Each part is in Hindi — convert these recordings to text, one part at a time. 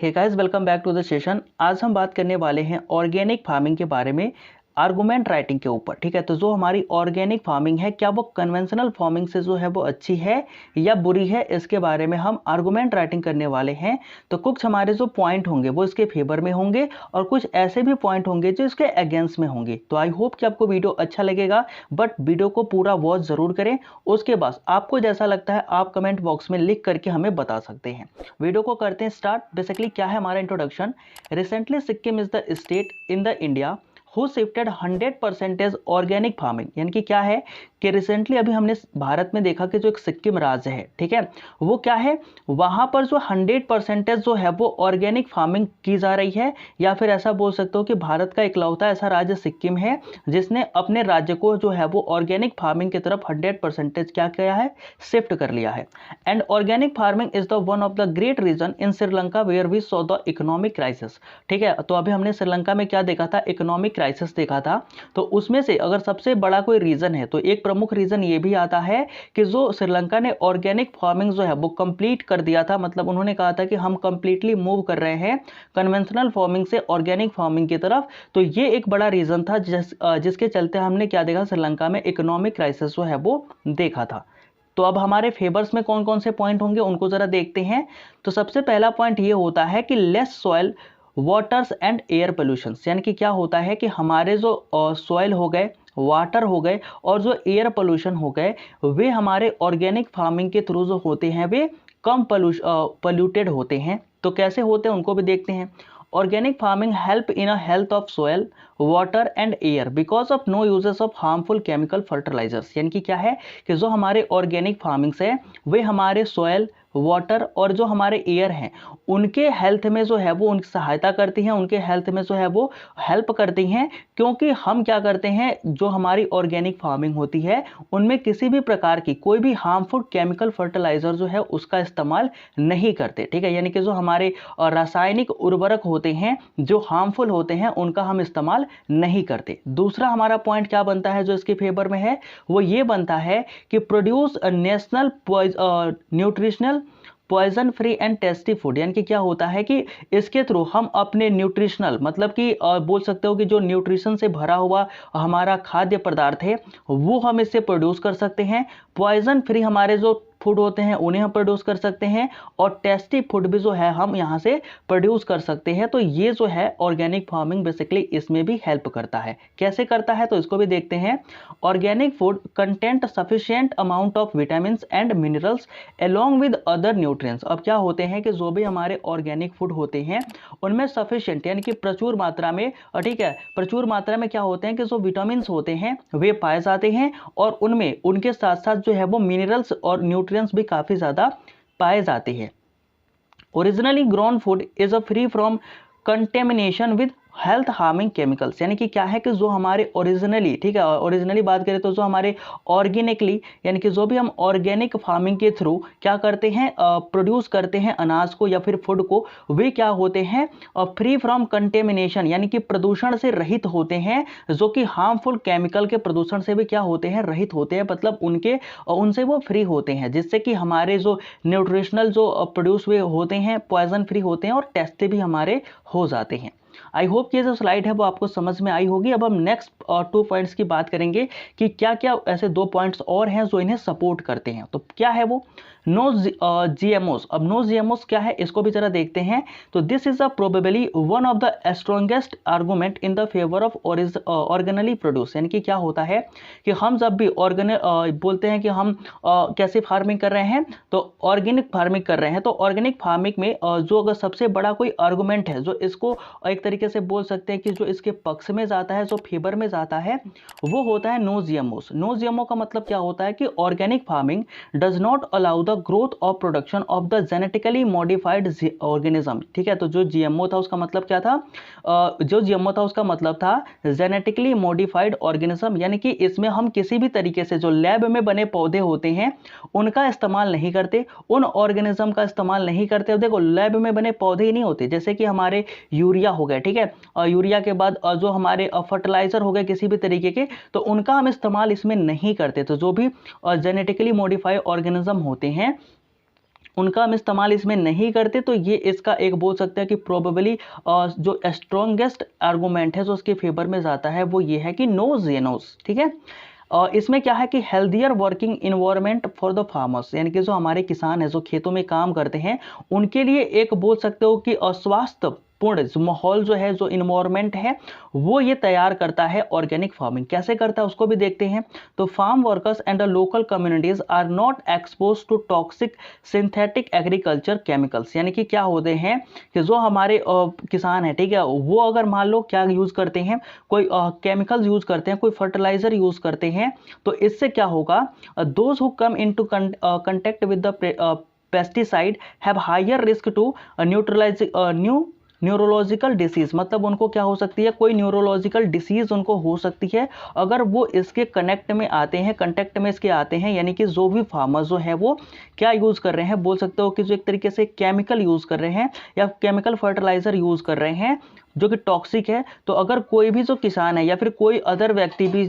Hey guys, welcome back to the session. आज हम बात करने वाले हैं ऑर्गेनिक फार्मिंग के बारे में, आर्गुमेंट राइटिंग के ऊपर। ठीक है, तो जो हमारी ऑर्गेनिक फार्मिंग है, क्या वो कन्वेंशनल फार्मिंग से जो है वो अच्छी है या बुरी है, इसके बारे में हम आर्गुमेंट राइटिंग करने वाले हैं। तो कुछ हमारे जो पॉइंट होंगे वो इसके फेवर में होंगे और कुछ ऐसे भी पॉइंट होंगे जो इसके अगेंस्ट में होंगे। तो आई होप कि आपको वीडियो अच्छा लगेगा, बट वीडियो को पूरा वॉच जरूर करें। उसके बाद आपको जैसा लगता है आप कमेंट बॉक्स में लिख करके हमें बता सकते हैं। वीडियो को करते हैं स्टार्ट। बेसिकली क्या है हमारा introduction. Recently Sikkim is the state in the India who shifted 100% organic farming. यानी कि क्या है कि रिसेंटली अभी हमने भारत में देखा कि जो एक सिक्किम राज्य है, ठीक है, वो क्या है, वहां पर जो 100% जो है वो ऑर्गेनिक फार्मिंग की जा रही है। या फिर ऐसा बोल सकते हो कि भारत का इकलौता ऐसा राज्य सिक्किम है जिसने अपने राज्य को जो है वो ऑर्गेनिक फार्मिंग की तरफ 100% क्या किया है, शिफ्ट कर लिया है। And organic farming is the one of the great reason in Sri Lanka where we saw the economic crisis. ठीक है, तो अभी हमने श्रीलंका में क्या देखा था, इकोनॉमिक क्राइसिस देखा था। तो उसमें से अगर सबसे बड़ा कोई रीजन है तो एक प्रमुख रीजन ये भी आता है कि जो श्रीलंका ने ऑर्गेनिक फार्मिंग जो है वो कंप्लीट कर दिया था। मतलब उन्होंने कहा था कि हम कंप्लीटली मूव कर रहे हैं कन्वेंशनल फार्मिंग से ऑर्गेनिक फार्मिंग की तरफ। तो ये एक बड़ा रीजन था जिसके चलते हमने क्या देखा, श्रीलंका में इकोनॉमिक क्राइसिस जो है वो देखा था। तो अब हमारे फेवर्स में कौन कौन से पॉइंट होंगे उनको जरा देखते हैं। तो सबसे पहला पॉइंट ये होता है कि less soil waters and air pollution. यानी कि क्या होता है कि हमारे जो सॉइल हो गए, वाटर हो गए और जो एयर पोल्यूशन हो गए, वे हमारे ऑर्गेनिक फार्मिंग के थ्रू जो होते हैं वे कम पोल्यूटेड होते हैं। तो कैसे होते हैं उनको भी देखते हैं। Organic farming help in a health of soil, water and air because of no uses of harmful chemical fertilizers. यानी कि क्या है कि जो हमारे ऑर्गेनिक फार्मिंग से वे हमारे सोयल, वाटर और जो हमारे एयर हैं उनके हेल्थ में जो है वो उनकी सहायता करती हैं, उनके हेल्थ में जो है वो हेल्प करती हैं। क्योंकि हम क्या करते हैं, जो हमारी ऑर्गेनिक फार्मिंग होती है उनमें किसी भी प्रकार की कोई भी हार्मफुल केमिकल फर्टिलाइजर जो है उसका इस्तेमाल नहीं करते। ठीक है, यानी कि जो हमारे रासायनिक उर्वरक होते हैं जो हार्मफुल होते हैं उनका हम इस्तेमाल नहीं करते। दूसरा हमारा पॉइंट क्या बनता है जो इसके फेवर में है, वो ये बनता है कि produce national nutritional poison free and tasty food. यानी कि क्या होता है कि इसके थ्रू हम अपने न्यूट्रिशनल, मतलब कि बोल सकते हो कि जो न्यूट्रिशन से भरा हुआ हमारा खाद्य पदार्थ है वो हम इससे प्रोड्यूस कर सकते हैं। पॉइजन फ्री हमारे जो फूड होते हैं उन्हें हम प्रोड्यूस कर सकते हैं और टेस्टी फूड भी जो है हम यहाँ से प्रोड्यूस कर सकते हैं। तो ये जो है ऑर्गेनिक फार्मिंग बेसिकली इसमें भी हेल्प करता है। कैसे करता है तो इसको भी देखते हैं। Organic food content sufficient amount of vitamin and minerals along with other nutrients. अब क्या होते हैं कि जो भी हमारे ऑर्गेनिक फूड होते हैं उनमें सफिशिएंट यानी कि प्रचुर मात्रा में, ठीक है, प्रचुर मात्रा में क्या होते हैं कि जो विटामिन होते हैं वे पाए जाते हैं और उनमें उनके साथ साथ जो है वो मिनरल्स और न्यूट्रिएंट्स भी काफ़ी ज़्यादा पाए जाते हैं। Originally grown food is a free from contamination with health harming chemicals. यानी कि क्या है कि जो हमारे ओरिजिनली, ठीक है, ओरिजिनली बात करें तो जो हमारे ऑर्गेनिकली यानी कि जो भी हम ऑर्गेनिक फार्मिंग के थ्रू क्या करते हैं, प्रोड्यूस करते हैं अनाज को या फिर फूड को, वे क्या होते हैं, फ्री फ्रॉम कंटेमिनेशन यानी कि प्रदूषण से रहित होते हैं। जो कि हार्मफुल केमिकल के प्रदूषण से भी क्या होते हैं, रहित होते हैं, मतलब उनसे वो फ्री होते हैं, जिससे कि हमारे जो न्यूट्रिशनल जो प्रोड्यूस हुए होते हैं पॉइजन फ्री होते हैं और टेस्टी भी हमारे हो जाते हैं। आई होप कि ये जो स्लाइड है वो आपको समझ में आई होगी। अब हम नेक्स्ट 2 पॉइंट्स की बात करेंगे कि क्या क्या ऐसे 2 पॉइंट्स और हैं जो इन्हें सपोर्ट करते हैं। तो क्या है वो, नो जीएमओस। अब नो जीएमओस क्या है इसको भी जरा देखते हैं। तो this is a probably one of the strongest argument in the favour of organelle produce. यानी कि क्या होता है कि हम जब भी बोलते हैं कि हम कैसे फार्मिंग कर रहे हैं, तो ऑर्गेनिक फार्मिंग कर रहे हैं। तो ऑर्गेनिक फार्मिंग में जो अगर सबसे बड़ा कोई आर्गूमेंट है जो इसको एक तरीके से बोल सकते हैं कि जो इसके पक्ष में जाता है, जो फेवर में जाता है, वो होता है नो जीएमओस। नो जीएमओ का मतलब क्या होता है कि organic farming does not allow the growth of production of the genetically modified organism. ठीक है, तो जो जीएमओ था उसका मतलब क्या था, जो जीएमओ था उसका मतलब था जेनेटिकली मॉडिफाइड ऑर्गेनिज्म। यानी कि इसमें हम किसी भी तरीके से जो लैब में बने पौधे होते हैं उनका इस्तेमाल नहीं करते, उन ऑर्गेनिज्म का इस्तेमाल नहीं करते। देखो लैब में बने पौधे ही नहीं होते, जैसे कि हमारे यूरिया हो गए, ठीक है, यूरिया के बाद जो हमारे फर्टिलाइजर हो गए किसी भी तरीके के, तो उनका हम इस्तेमाल इसमें नहीं करते। तो जो भी जेनेटिकली मॉडिफाइड ऑर्गेनिज्म होते हैं उनका हम इस्तेमाल इसमें नहीं करते, तो ये इसका एक बोल सकते हैं कि प्रोबेबली जो स्ट्रॉन्गेस्ट आर्गूमेंट है जो उसके फेवर में जाता है वो ये है कि नो जेनोस। ठीक है, इसमें क्या है कि healthier working environment for the farmers, यानी कि जो हमारे किसान हैं जो खेतों में काम करते हैं उनके लिए एक बोल सकते हो कि अस्वास्थ्य पूर्ण जो माहौल जो है, जो इन्वायरमेंट है, वो ये तैयार करता है ऑर्गेनिक फार्मिंग। कैसे करता है उसको भी देखते हैं। तो farm workers and the local communities are not expose to toxic synthetic agriculture chemicals, यानी कि क्या होते हैं कि जो हमारे किसान है, ठीक है, वो अगर मान लो क्या यूज करते हैं, कोई केमिकल्स यूज करते हैं, कोई फर्टिलाइजर यूज करते हैं, तो इससे क्या होगा, those who come into contact with the pesticide have higher risk to neurological disease, मतलब उनको क्या हो सकती है, कोई न्यूरोलॉजिकल डिसीज उनको हो सकती है अगर वो इसके कनेक्ट में आते हैं, कंटेक्ट में इसके आते हैं। यानी कि जो भी फार्मर जो है वो क्या यूज कर रहे हैं, बोल सकते हो कि जो एक तरीके से केमिकल यूज कर रहे हैं या केमिकल फर्टिलाइजर यूज कर रहे हैं जो कि टॉक्सिक है। तो अगर कोई भी जो किसान है या फिर कोई अदर व्यक्ति भी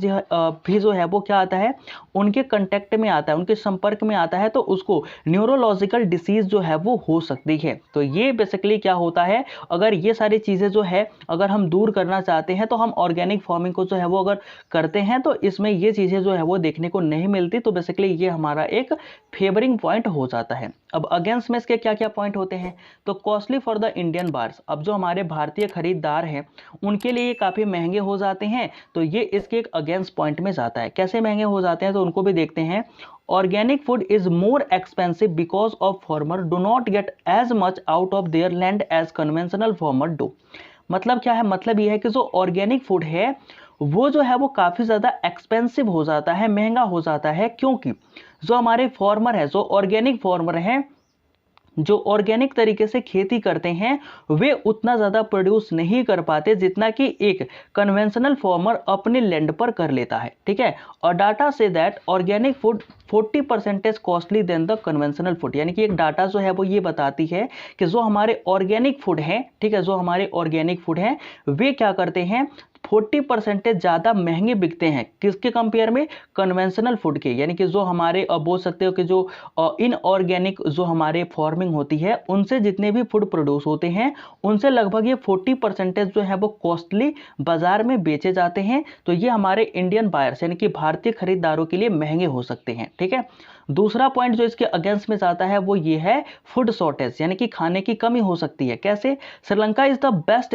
जो है वो क्या आता है, उनके कंटेक्ट में आता है, उनके संपर्क में आता है, तो उसको न्यूरोलॉजिकल डिसीज जो है वो हो सकती है। तो ये बेसिकली क्या होता है, अगर ये सारी चीज़ें जो है अगर हम दूर करना चाहते हैं तो हम ऑर्गेनिक फार्मिंग को जो है वो अगर करते हैं तो इसमें ये चीज़ें जो है वो देखने को नहीं मिलती। तो बेसिकली ये हमारा एक फेवरिंग पॉइंट हो जाता है। अब अगेंस्ट में इसके क्या क्या पॉइंट होते हैं, तो costly for the Indian buyers, अब जो हमारे भारतीय खरीदार हैं उनके लिए ये काफ़ी महंगे हो जाते हैं। तो ये इसके एक अगेंस्ट पॉइंट में जाता है। कैसे महंगे हो जाते हैं तो उनको भी देखते हैं। Organic food is more expensive because of farmer do not get as much out of their land as conventional farmer do. मतलब क्या है, मतलब ये है कि जो ऑर्गेनिक फूड है वो जो है वो काफ़ी ज़्यादा एक्सपेंसिव हो जाता है, महंगा हो जाता है, क्योंकि जो हमारे फार्मर है, जो ऑर्गेनिक फार्मर हैं, जो ऑर्गेनिक तरीके से खेती करते हैं, वे उतना ज़्यादा प्रोड्यूस नहीं कर पाते जितना कि एक कन्वेंशनल फार्मर अपने लैंड पर कर लेता है। ठीक है, और डाटा से that organic food 40% costly than the conventional food, यानी कि एक डाटा जो है वो ये बताती है कि जो हमारे ऑर्गेनिक फूड हैं, ठीक है, जो हमारे ऑर्गेनिक फूड हैं वे क्या करते हैं, 40% ज़्यादा महंगे बिकते हैं। किसके कंपेयर में, कन्वेंशनल फूड के। यानी कि जो हमारे बोल सकते हो कि जो इनऑर्गेनिक जो हमारे फार्मिंग होती है उनसे जितने भी फूड प्रोड्यूस होते हैं उनसे लगभग ये 40% जो है वो कॉस्टली बाजार में बेचे जाते हैं। तो ये हमारे इंडियन बायर्स यानी कि भारतीय खरीदारों के लिए महंगे हो सकते हैं। ठीक है, दूसरा पॉइंट जो इसके अगेंस्ट में जाता है वो ये है फूड शॉर्टेज, यानी कि खाने की कमी हो सकती है। कैसे, Sri Lanka is the best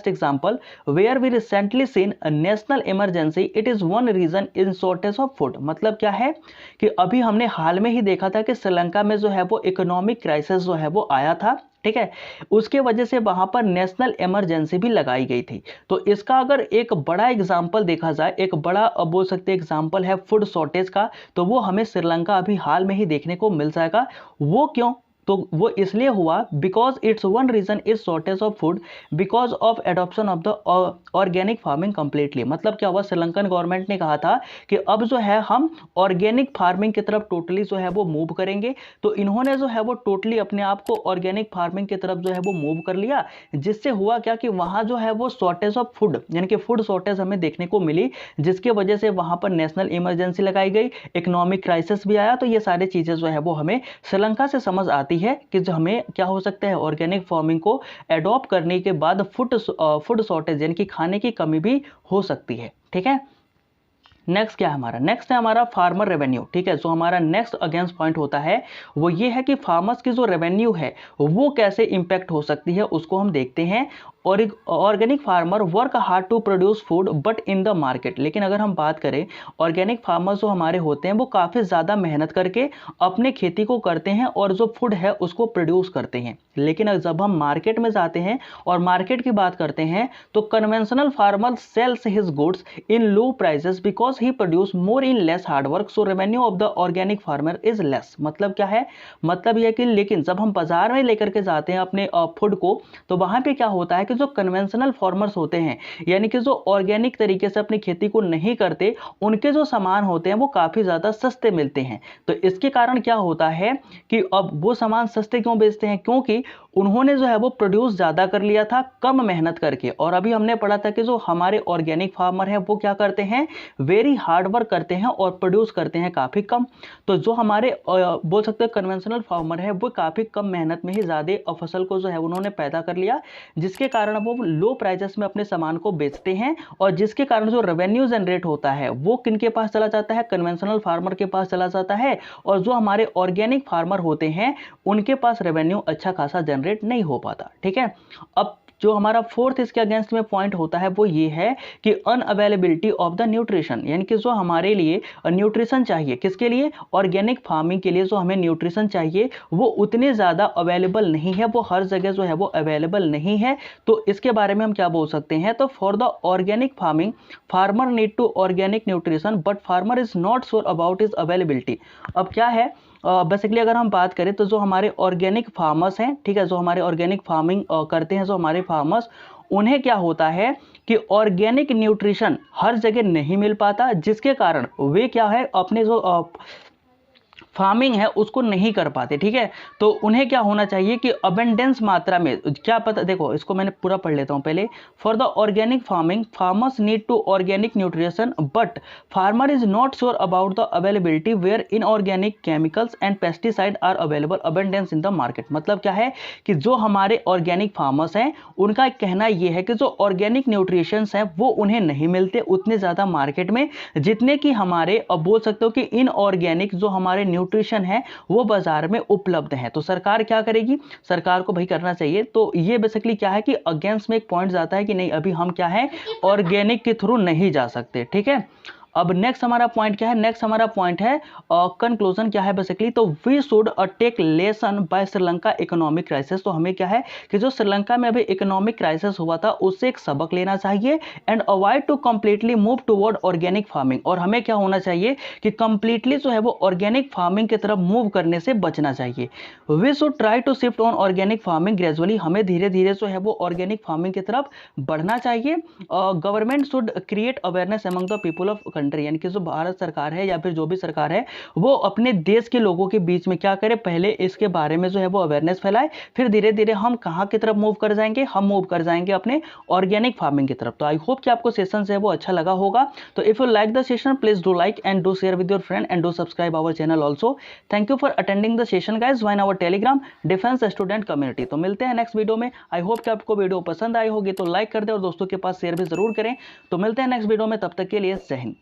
example where we recently seen national emergency, it is one reason in shortage of food. मतलब क्या है कि अभी हमने हाल में ही देखा था कि श्रीलंका में जो है वो इकोनॉमिक क्राइसिस जो है वो आया था। ठीक है, उसके वजह से वहां पर नेशनल इमरजेंसी भी लगाई गई थी। तो इसका अगर एक बड़ा एग्जाम्पल देखा जाए, एक बड़ा बोल सकते एग्जाम्पल है फूड शॉर्टेज का, तो वो हमें श्रीलंका अभी हाल में ही देखने को मिल जाएगा। वो क्यों, तो वो इसलिए हुआ because it's one reason is shortage of food because of adoption of the organic farming completely. मतलब क्या हुआ, श्रीलंकन गवर्नमेंट ने कहा था कि अब जो है हम ऑर्गेनिक फार्मिंग की तरफ टोटली जो है वो मूव करेंगे। तो इन्होंने जो है वो टोटली अपने आप को ऑर्गेनिक फार्मिंग की तरफ जो है वो मूव कर लिया, जिससे हुआ क्या कि वहाँ जो है वो शॉर्टेज ऑफ फूड यानी कि फूड शॉर्टेज हमें देखने को मिली, जिसके वजह से वहाँ पर नेशनल इमरजेंसी लगाई गई, इकोनॉमिक क्राइसिस भी आया। तो ये सारी चीज़ें जो है वो हमें श्रीलंका से समझ आती है कि जो हमें क्या हो सकता है, ऑर्गेनिक फार्मिंग को एडॉप्ट करने के बाद फूड शॉर्टेज यानी कि खाने की कमी भी हो सकती है। ठीक है, नेक्स्ट क्या है हमारा, नेक्स्ट है हमारा फार्मर रेवेन्यू। ठीक है, जो हमारा नेक्स्ट अगेंस्ट पॉइंट होता है वो ये है कि फार्मर्स की जो रेवेन्यू है वो कैसे इंपैक्ट हो सकती है, उसको हम देखते हैं। और organic farmer work hard to produce food but in the market, लेकिन अगर हम बात करें ऑर्गेनिक फार्मर्स जो हमारे होते हैं वो काफ़ी ज़्यादा मेहनत करके अपने खेती को करते हैं और जो फूड है उसको प्रोड्यूस करते हैं। लेकिन जब हम मार्केट में जाते हैं और मार्केट की बात करते हैं तो conventional farmer sales his goods in low prices because he produce more in less hard work, so revenue of the organic farmer is less. मतलब क्या है, मतलब यह कि लेकिन जब हम बाजार में लेकर के जाते हैं अपने फूड को, तो वहां पे क्या होता है कि जो कन्वेंशनल फार्मर्स होते हैं यानी कि जो ऑर्गेनिक तरीके से अपनी खेती को नहीं करते, उनके जो सामान होते हैं वो काफ़ी ज़्यादा सस्ते मिलते हैं। तो इसके कारण क्या होता है कि अब वो सामान सस्ते क्यों बेचते हैं, क्योंकि उन्होंने जो है वो प्रोड्यूस ज़्यादा कर लिया था कम मेहनत करके। और अभी हमने पढ़ा था कि जो हमारे ऑर्गेनिक फार्मर हैं वो क्या करते हैं, वेरी वेरी हार्ड वर्क करते हैं और प्रोड्यूस करते हैं काफ़ी कम। तो जो हमारे बोल सकते हैं कन्वेंशनल फार्मर है वो काफ़ी कम मेहनत में ही ज़्यादा फसल को जो है उन्होंने पैदा कर लिया, जिसके कारण वो लो प्राइजेस में अपने सामान को बेचते हैं और जिसके कारण जो रेवेन्यू जनरेट होता है वो किनके पास चला जाता है, कन्वेंशनल फार्मर के पास चला जाता है। और जो हमारे ऑर्गेनिक फार्मर होते हैं उनके पास रेवेन्यू अच्छा खासा जनरेट नहीं हो पाता। ठीक है, अब जो हमारा फोर्थ इसके अगेंस्ट में पॉइंट होता है वो ये है कि अनअवेलेबिलिटी ऑफ द न्यूट्रिशन, यानी कि जो हमारे लिए न्यूट्रिशन चाहिए, किसके लिए, ऑर्गेनिक फार्मिंग के लिए जो हमें न्यूट्रिशन चाहिए वो उतने ज़्यादा अवेलेबल नहीं है, वो हर जगह जो है वो अवेलेबल नहीं है। तो इसके बारे में हम क्या बोल सकते हैं, तो for the organic farming farmer need to organic nutrition but farmer is not sure about is availability. अब क्या है, बेसिकली अगर हम बात करें तो जो हमारे ऑर्गेनिक फार्मर्स हैं, ठीक है, जो हमारे ऑर्गेनिक फार्मिंग करते हैं जो हमारे फार्मर्स, उन्हें क्या होता है कि ऑर्गेनिक न्यूट्रिशन हर जगह नहीं मिल पाता, जिसके कारण वे क्या है अपने जो फार्मिंग है उसको नहीं कर पाते। ठीक है, तो उन्हें क्या होना चाहिए कि अबेंडेंस मात्रा में, क्या पता, देखो इसको मैंने पूरा पढ़ लेता हूं पहले। For the organic farming farmers need to organic nutrition but farmer is not sure about the availability where inorganic chemicals and pesticide are available abundance in the market. मतलब क्या है कि जो हमारे ऑर्गेनिक फार्मर्स हैं उनका कहना यह है कि जो ऑर्गेनिक न्यूट्रिशंस हैं वो उन्हें नहीं मिलते उतने ज़्यादा मार्केट में जितने कि हमारे, अब बोल सकते हो कि इनऑर्गेनिक जो हमारे न्यूट्रिशन है वो बाजार में उपलब्ध है। तो सरकार क्या करेगी, सरकार को भाई करना चाहिए। तो ये बेसिकली क्या है कि अगेंस्ट में एक पॉइंट आता है कि नहीं अभी हम क्या है ऑर्गेनिक के थ्रू नहीं जा सकते। ठीक है, अब नेक्स्ट हमारा पॉइंट क्या है, नेक्स्ट हमारा पॉइंट है कंक्लूजन क्या है बेसिकली, तो we should take lesson by Sri Lanka economic crisis. तो हमें क्या है कि जो श्रीलंका में अभी इकोनॉमिक क्राइसिस हुआ था उससे एक सबक लेना चाहिए and avoid to completely move toward organic farming. और हमें क्या होना चाहिए कि कंप्लीटली जो है वो ऑर्गेनिक फार्मिंग की तरफ मूव करने से बचना चाहिए। We should try to shift on organic farming gradually, हमें धीरे धीरे जो है वो ऑर्गेनिक फार्मिंग की तरफ बढ़ना चाहिए। Government should create awareness among the people of country, यानी कि जो भारत सरकार है या फिर जो भी सरकार है वो अपने देश के लोगों के बीच में क्या करे, पहले इसके बारे में जो है वो अवेयरनेस फैलाए, फिर धीरे धीरे हम कहां की तरफ मूव कर जाएंगे, हम मूव कर जाएंगे अपने ऑर्गेनिक फार्मिंग की तरफ। तो आई होप कि आपको सेशन है वो अच्छा लगा होगा। तो if you like the session please do like and do share with your friend and do subscribe our channel also. Thank you for attending the session guys, join our Telegram defence student community. तो मिलते हैं नेक्स्ट वीडियो में। आई होप कि आपको वीडियो पसंद आई होगी, तो लाइक कर दे और दोस्तों के पास शेयर भी जरूर करें। तो मिलते हैं नेक्स्ट वीडियो में, तब तक के लिए जय हिंद।